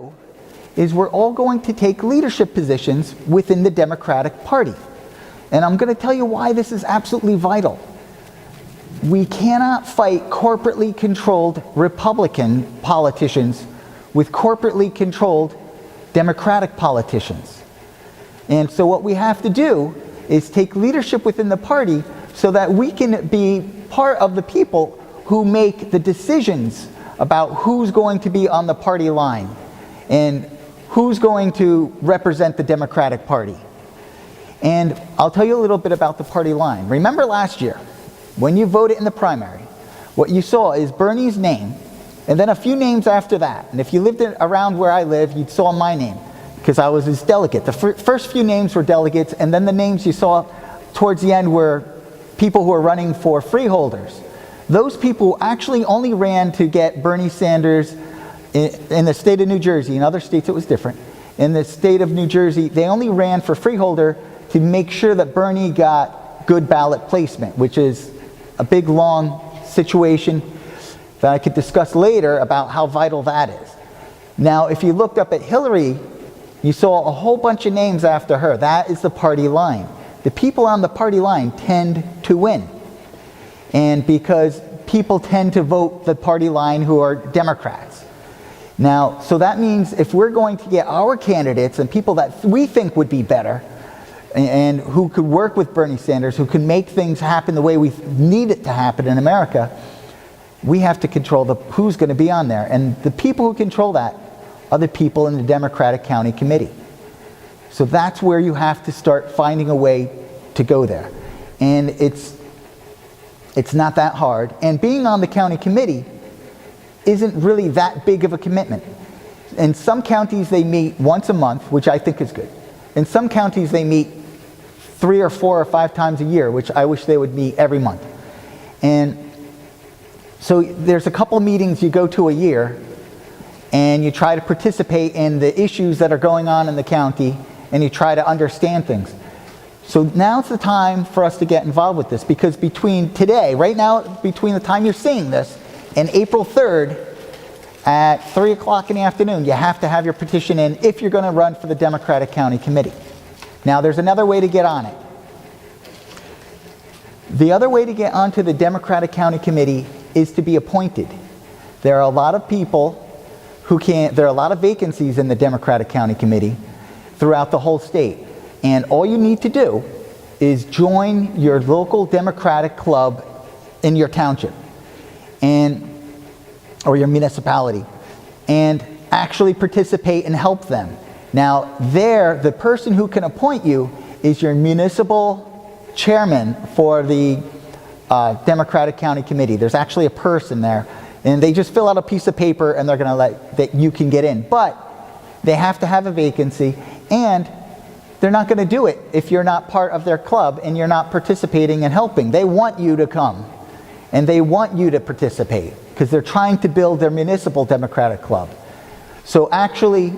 do is we're all going to take leadership positions within the Democratic Party. And I'm going to tell you why this is absolutely vital. We cannot fight corporately controlled Republican politicians with corporately controlled Democratic politicians. And so what we have to do is take leadership within the party so that we can be part of the people who make the decisions about who's going to be on the party line and who's going to represent the Democratic Party. And I'll tell you a little bit about the party line. Remember last year, when you voted in the primary, what you saw is Bernie's name, and then a few names after that. And if you lived around where I live, you saw my name, because I was his delegate. The first few names were delegates, and then the names you saw towards the end were people who were running for freeholders. Those people actually only ran to get Bernie Sanders in the state of New Jersey. In other states it was different. In the state of New Jersey, they only ran for freeholder to make sure that Bernie got good ballot placement, which is a big, long situation that I could discuss later about how vital that is. Now, if you looked up at Hillary, you saw a whole bunch of names after her. That is the party line. The people on the party line tend to win. And because people tend to vote the party line who are Democrats. Now, so that means if we're going to get our candidates and people that we think would be better and who could work with Bernie Sanders, who can make things happen the way we need it to happen in America, we have to control who's going to be on there. And the people who control that are the people in the Democratic County Committee. So that's where you have to start finding a way to go there. And it's not that hard. And being on the county committee isn't really that big of a commitment. In some counties they meet once a month, which I think is good. In some counties they meet 3 or 4 or 5 times a year, which I wish they would meet every month. And so there's a couple meetings you go to a year, and you try to participate in the issues that are going on in the county, and you try to understand things. So now's the time for us to get involved with this, because between today, right now, between the time you're seeing this and April 3rd at 3 o'clock in the afternoon, you have to have your petition in if you're going to run for the Democratic County Committee. Now, there's another way to get on it. The other way to get onto the Democratic County Committee is to be appointed. There are a lot of people there are a lot of vacancies in the Democratic County Committee throughout the whole state. And all you need to do is join your local Democratic club in your township or your municipality and actually participate and help them. Now, the person who can appoint you is your municipal chairman for the Democratic County Committee. There's actually a person there, and they just fill out a piece of paper and they're going to let that you can get in. But they have to have a vacancy, and they're not going to do it if you're not part of their club and you're not participating and helping. They want you to come, and they want you to participate because they're trying to build their municipal Democratic club. So actually,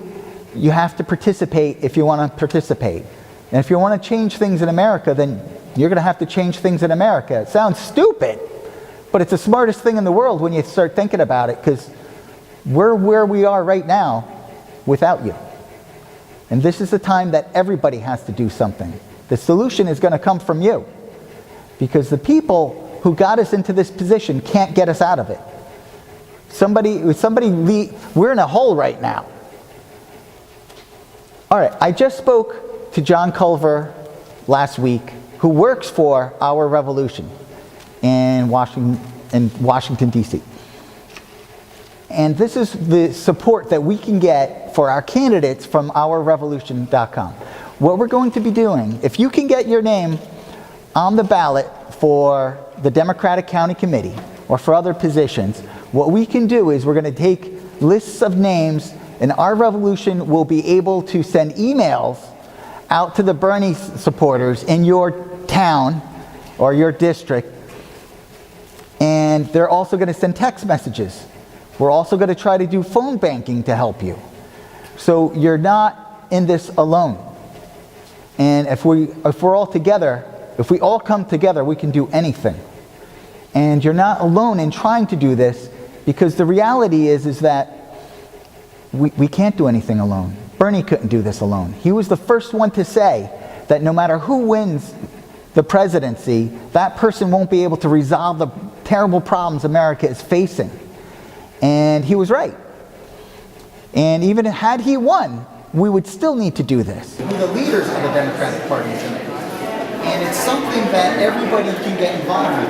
you have to participate if you want to participate. And if you want to change things in America, then you're going to have to change things in America. It sounds stupid, but it's the smartest thing in the world when you start thinking about it, because we're where we are right now without you. And this is the time that everybody has to do something. The solution is going to come from you, because the people who got us into this position can't get us out of it. We're in a hole right now. All right, I just spoke to John Culver last week, who works for Our Revolution in Washington, D.C. And this is the support that we can get for our candidates from ourrevolution.com. What we're going to be doing, if you can get your name on the ballot for the Democratic County Committee or for other positions, what we can do is we're going to take lists of names, and Our Revolution will be able to send emails out to the Bernie supporters in your town or your district, and they're also going to send text messages. We're also going to try to do phone banking to help you. So you're not in this alone. And if we're all together, if we all come together, we can do anything. And you're not alone in trying to do this, because the reality is that we can't do anything alone. Bernie couldn't do this alone. He was the first one to say that no matter who wins the presidency, that person won't be able to resolve the terrible problems America is facing. And he was right. And even had he won, we would still need to do this. We're the leaders of the Democratic Party tonight. And it's something that everybody can get involved with.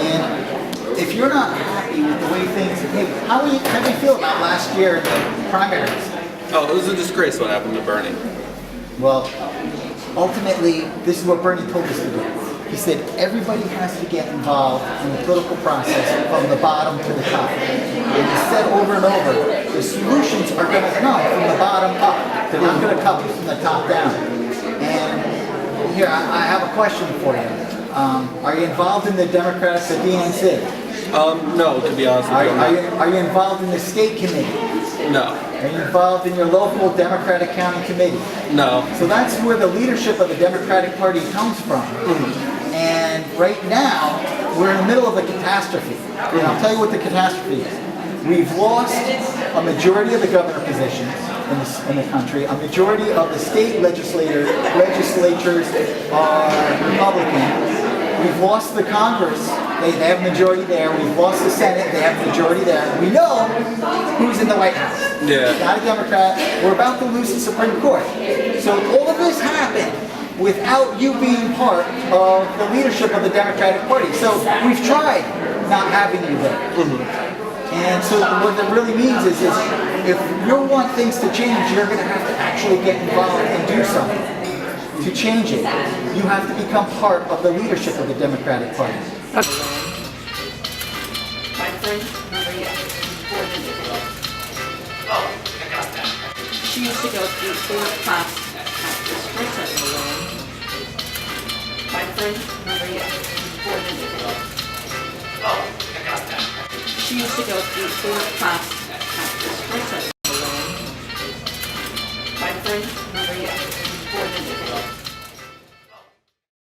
And if you're not happy with the way things, hey, how do you feel about last year in the primaries? Oh, it was a disgrace what happened to Bernie. Well, ultimately, this is what Bernie told us to do. He said everybody has to get involved in the political process from the bottom to the top. And he said over and over, the solutions are going to come from the bottom up. They're not going to come from the top down. And here, I have a question for you. Are you involved in the Democratic, the DNC? No, to be honest with you. Are you involved in the state committee? No. Are you involved in your local Democratic County Committee? No. So that's where the leadership of the Democratic Party comes from. And right now, we're in the middle of a catastrophe. And I'll tell you what the catastrophe is. We've lost a majority of the governor positions in the country. A majority of the state legislatures are Republican. We've lost the Congress. They have a majority there. We've lost the Senate. They have a majority there. We know who's in the White House. Yeah. Not a Democrat. We're about to lose the Supreme Court. So all of this happened without you being part of the leadership of the Democratic Party. So we've tried not having you there. And so what that really means is if you want things to change, you're going to have to actually get involved and do something to change it. You have to become part of the leadership of the Democratic Party. My friend Maria, 4 minutes ago. Oh, I got that. She used to go through 4 classes at this prison alone. My friend Maria, 4 minutes ago. Oh, I got that. She used to go through 4 classes at this prison alone. My friend